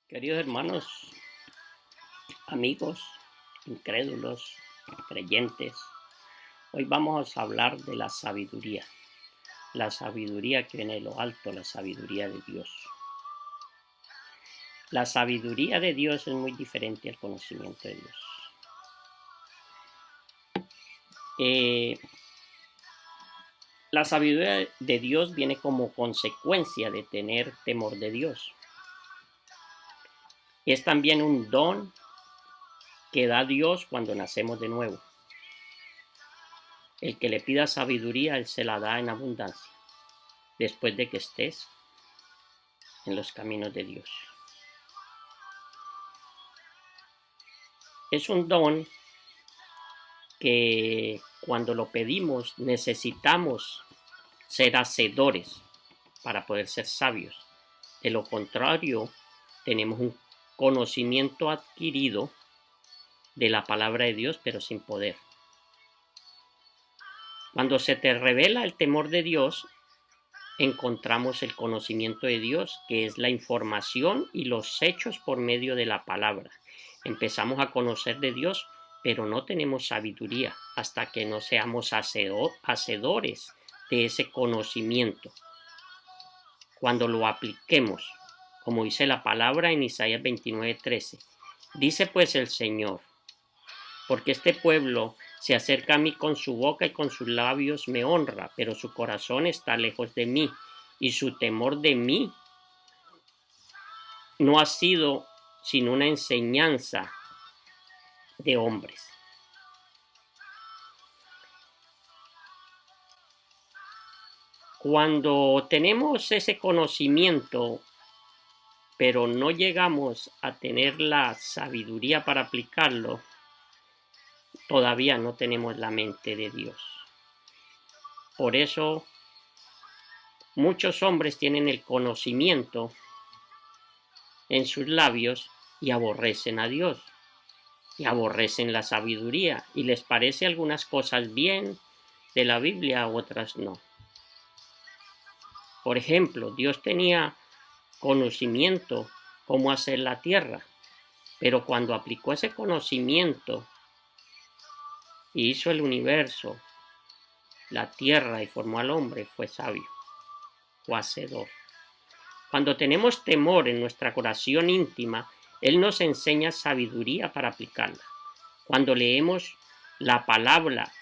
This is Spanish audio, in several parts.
Queridos hermanos, amigos, incrédulos, creyentes, hoy vamos a hablar de la sabiduría que viene de lo alto, la sabiduría de Dios. La sabiduría de Dios es muy diferente al conocimiento de Dios. La sabiduría de Dios viene como consecuencia de tener temor de Dios. Es también un don que da Dios cuando nacemos de nuevo. El que le pida sabiduría, Él se la da en abundancia, después de que estés en los caminos de Dios. Es un don que cuando lo pedimos necesitamos ser hacedores para poder ser sabios. De lo contrario, tenemos un conocimiento adquirido de la palabra de Dios, pero sin poder. Cuando se te revela el temor de Dios, encontramos el conocimiento de Dios, que es la información y los hechos por medio de la palabra. Empezamos a conocer de Dios, pero no tenemos sabiduría hasta que no seamos hacedores de ese conocimiento. Cuando lo apliquemos, como dice la palabra en Isaías 29:13, dice pues el Señor: porque este pueblo se acerca a mí con su boca y con sus labios me honra, pero su corazón está lejos de mí, y su temor de mí no ha sido sino una enseñanza de hombres. Cuando tenemos ese conocimiento, pero no llegamos a tener la sabiduría para aplicarlo, todavía no tenemos la mente de Dios. Por eso muchos hombres tienen el conocimiento en sus labios y aborrecen a Dios, y aborrecen la sabiduría, y les parece algunas cosas bien de la Biblia, otras no. Por ejemplo, Dios tenía conocimiento cómo hacer la tierra, pero cuando aplicó ese conocimiento y hizo el universo, la tierra, y formó al hombre, fue sabio o hacedor. Cuando tenemos temor en nuestra oración íntima, Él nos enseña sabiduría para aplicarla. Cuando leemos la palabra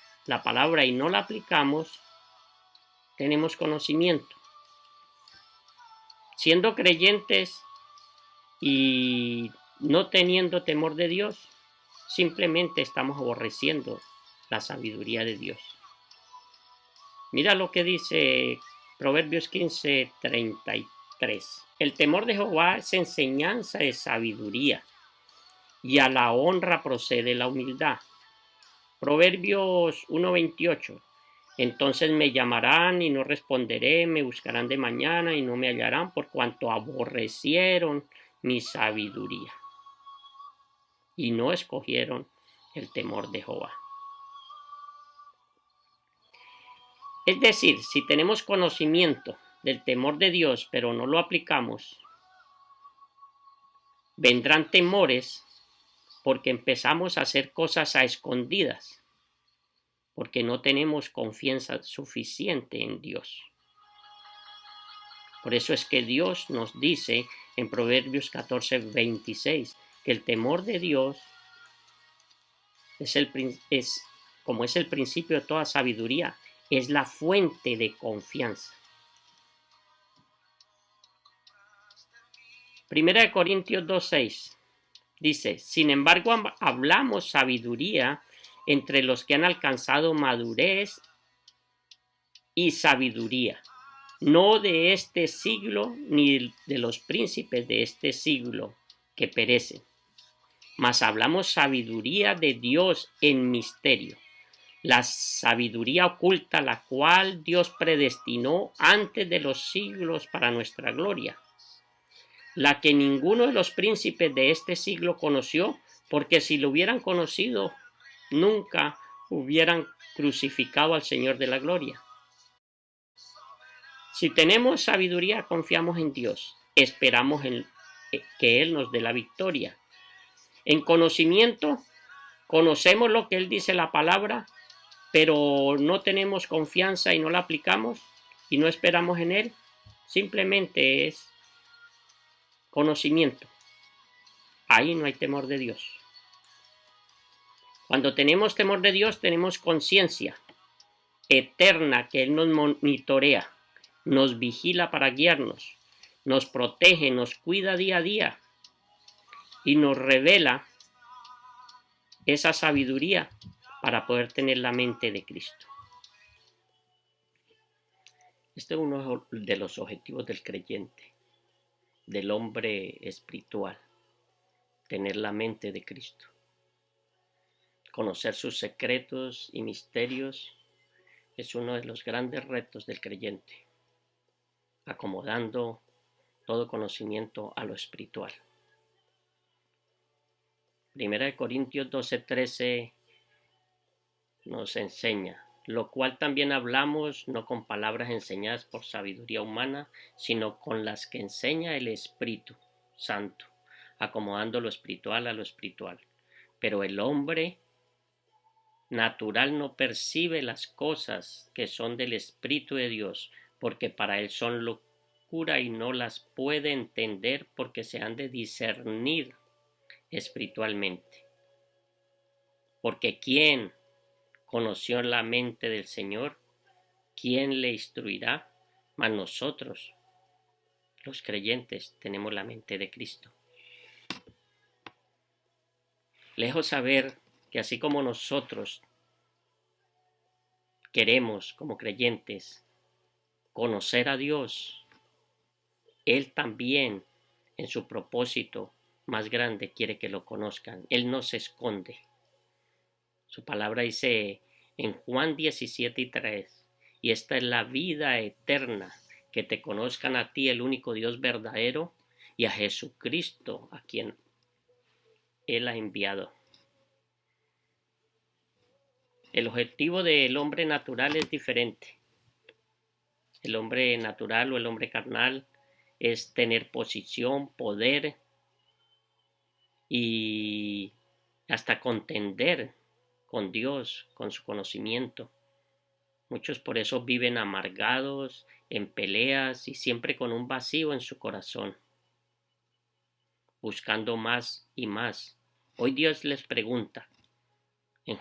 y no la aplicamos, tenemos conocimiento. Siendo creyentes y no teniendo temor de Dios, simplemente estamos aborreciendo la sabiduría de Dios. Mira lo que dice Proverbios 15:33. El temor de Jehová es enseñanza de sabiduría, y a la honra procede la humildad. Proverbios 1:28. Entonces me llamarán y no responderé, me buscarán de mañana y no me hallarán, por cuanto aborrecieron mi sabiduría y no escogieron el temor de Jehová. Es decir, si tenemos conocimiento del temor de Dios, pero no lo aplicamos, vendrán temores porque empezamos a hacer cosas a escondidas, porque no tenemos confianza suficiente en Dios. Por eso es que Dios nos dice en Proverbios 14:26 que el temor de Dios como es el principio de toda sabiduría, es la fuente de confianza. Primera de Corintios 2:6 dice: sin embargo, hablamos sabiduría entre los que han alcanzado madurez y sabiduría, no de este siglo ni de los príncipes de este siglo que perecen, mas hablamos sabiduría de Dios en misterio, la sabiduría oculta, la cual Dios predestinó antes de los siglos para nuestra gloria, la que ninguno de los príncipes de este siglo conoció, porque si lo hubieran conocido, nunca hubieran crucificado al Señor de la gloria. Si tenemos sabiduría, confiamos en Dios, esperamos en que Él nos dé la victoria. En conocimiento, conocemos lo que Él dice la palabra, pero no tenemos confianza y no la aplicamos y no esperamos en Él. Simplemente es conocimiento. Ahí no hay temor de Dios. Cuando tenemos temor de Dios, tenemos conciencia eterna que Él nos monitorea, nos vigila para guiarnos, nos protege, nos cuida día a día y nos revela esa sabiduría para poder tener la mente de Cristo. Este es uno de los objetivos del creyente, del hombre espiritual, tener la mente de Cristo, conocer sus secretos y misterios. Es uno de los grandes retos del creyente, acomodando todo conocimiento a lo espiritual. Primera de Corintios 12:13 nos enseña, lo cual también hablamos no con palabras enseñadas por sabiduría humana, sino con las que enseña el Espíritu Santo, acomodando lo espiritual a lo espiritual. Pero el hombre natural no percibe las cosas que son del Espíritu de Dios, porque para él son locura y no las puede entender porque se han de discernir espiritualmente. Porque ¿quién conoció la mente del Señor? ¿Quién le instruirá? Mas nosotros, los creyentes, tenemos la mente de Cristo. Lejos saber que así como nosotros queremos, como creyentes, conocer a Dios, Él también, en su propósito más grande, quiere que lo conozcan. Él no se esconde. Su palabra dice en Juan 17:3, y esta es la vida eterna, que te conozcan a ti, el único Dios verdadero, y a Jesucristo, a quien Él ha enviado. El objetivo del hombre natural es diferente. El hombre natural o el hombre carnal es tener posición, poder y hasta contender con Dios, con su conocimiento. Muchos por eso viven amargados, en peleas y siempre con un vacío en su corazón, buscando más y más. Hoy Dios les pregunta, en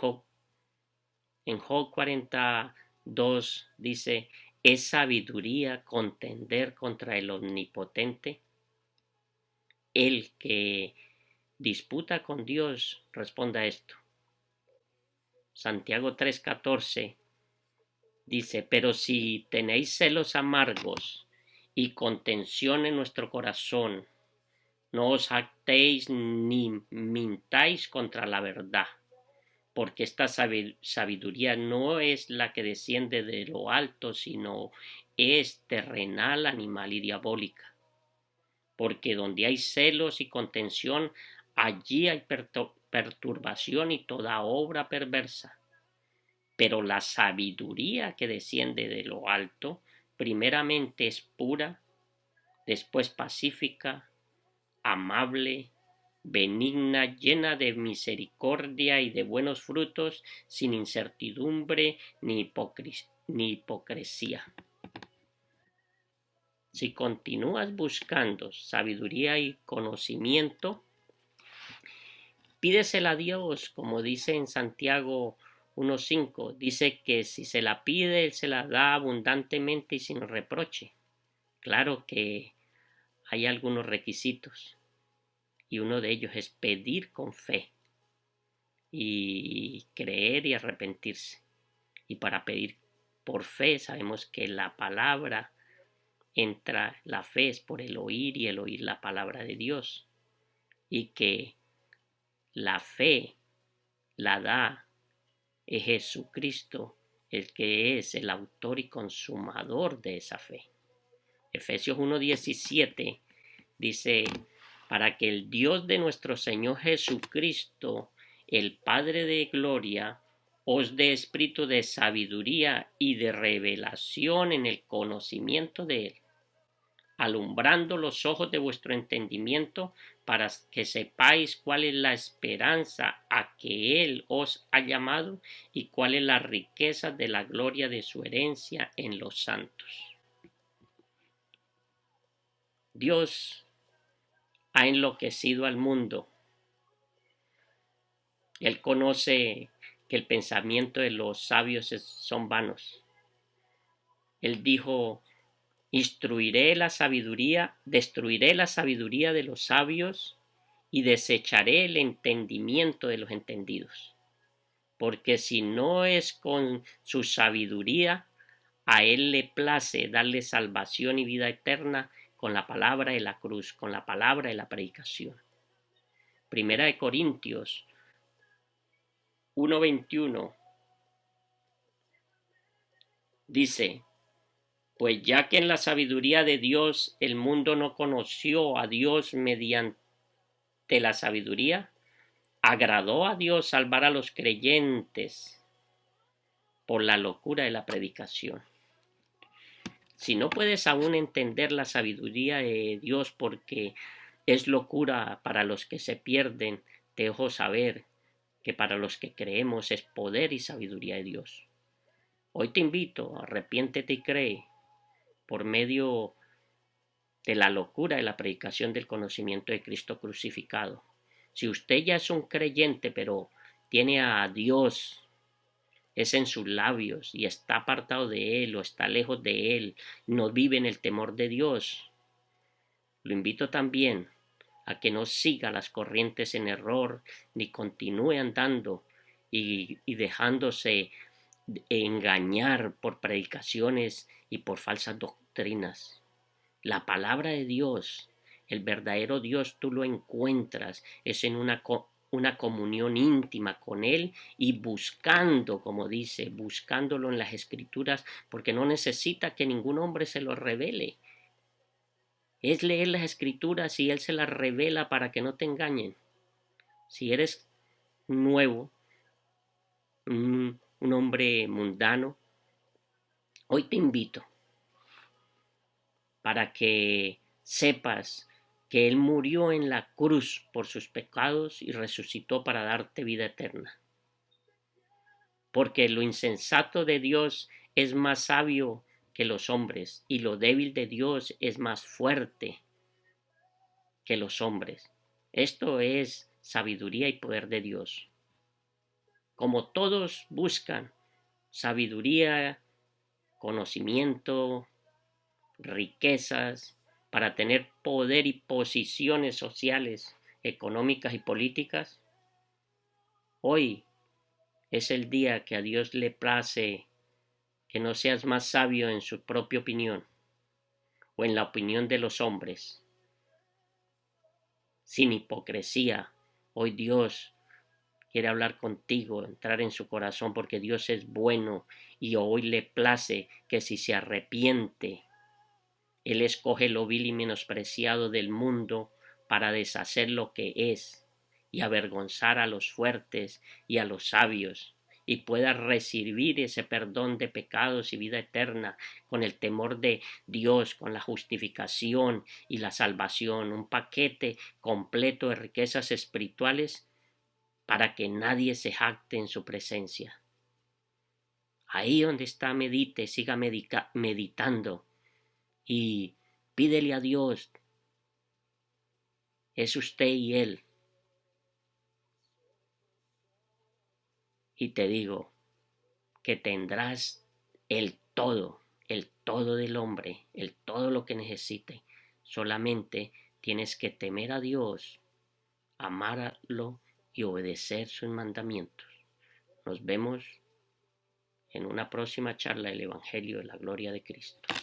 Job 42 dice, ¿es sabiduría contender contra el Omnipotente? El que disputa con Dios responda esto. Santiago 3:14 dice, pero si tenéis celos amargos y contención en nuestro corazón, no os jactéis ni mintáis contra la verdad, porque esta sabiduría no es la que desciende de lo alto, sino es terrenal, animal y diabólica. Porque donde hay celos y contención, allí hay perturbación y toda obra perversa. Pero la sabiduría que desciende de lo alto, primeramente es pura, después pacífica, amable, benigna, llena de misericordia y de buenos frutos, sin incertidumbre ni hipocresía. Si continúas buscando sabiduría y conocimiento, pídesela a Dios, como dice en Santiago 1:5, dice que si se la pide, Él se la da abundantemente y sin reproche. Claro que hay algunos requisitos y uno de ellos es pedir con fe y creer y arrepentirse. Y para pedir por fe sabemos que la palabra entra, la fe es por el oír y el oír la palabra de Dios, y que la fe la da es Jesucristo, el que es el autor y consumador de esa fe. Efesios 1:17 dice, para que el Dios de nuestro Señor Jesucristo, el Padre de gloria, os dé espíritu de sabiduría y de revelación en el conocimiento de Él. alumbrando los ojos de vuestro entendimiento, para que sepáis cuál es la esperanza a que Él os ha llamado y cuál es la riqueza de la gloria de su herencia en los santos. Dios ha enloquecido al mundo. Él conoce que el pensamiento de los sabios son vanos. Él dijo: destruiré la sabiduría de los sabios y desecharé el entendimiento de los entendidos. Porque si no es con su sabiduría, a Él le place darle salvación y vida eterna con la palabra de la cruz, con la palabra de la predicación. Primera de Corintios 1:21 dice: pues ya que en la sabiduría de Dios el mundo no conoció a Dios mediante la sabiduría, agradó a Dios salvar a los creyentes por la locura de la predicación. Si no puedes aún entender la sabiduría de Dios porque es locura para los que se pierden, te dejo saber que para los que creemos es poder y sabiduría de Dios. Hoy te invito, arrepiéntete y cree por medio de la locura de la predicación del conocimiento de Cristo crucificado. Si usted ya es un creyente, pero tiene a Dios, es en sus labios y está apartado de Él o está lejos de Él, no vive en el temor de Dios, lo invito también a que no siga las corrientes en error, ni continúe andando y dejándose engañar por predicaciones y por falsas doctrinas. La palabra de Dios, el verdadero Dios, tú lo encuentras, es en una comunión íntima con Él y buscando, como dice, buscándolo en las Escrituras, porque no necesita que ningún hombre se lo revele. Es leer las Escrituras y Él se las revela para que no te engañen. Si eres nuevo, un hombre mundano, hoy te invito para que sepas que Él murió en la cruz por sus pecados y resucitó para darte vida eterna. Porque lo insensato de Dios es más sabio que los hombres, y lo débil de Dios es más fuerte que los hombres. Esto es sabiduría y poder de Dios. Como todos buscan sabiduría, conocimiento, riquezas, para tener poder y posiciones sociales, económicas y políticas, hoy es el día que a Dios le place que no seas más sabio en su propia opinión o en la opinión de los hombres. Sin hipocresía, hoy Dios quiere hablar contigo, entrar en su corazón, porque Dios es bueno y hoy le place que si se arrepiente, Él escoge lo vil y menospreciado del mundo para deshacer lo que es y avergonzar a los fuertes y a los sabios, y pueda recibir ese perdón de pecados y vida eterna con el temor de Dios, con la justificación y la salvación, un paquete completo de riquezas espirituales para que nadie se jacte en su presencia. Ahí donde está, medite, siga meditando y pídele a Dios. Es usted y Él. Y te digo que tendrás el todo del hombre, el todo lo que necesite. Solamente tienes que temer a Dios, amarlo y obedecer sus mandamientos. Nos vemos en una próxima charla del Evangelio de la Gloria de Cristo.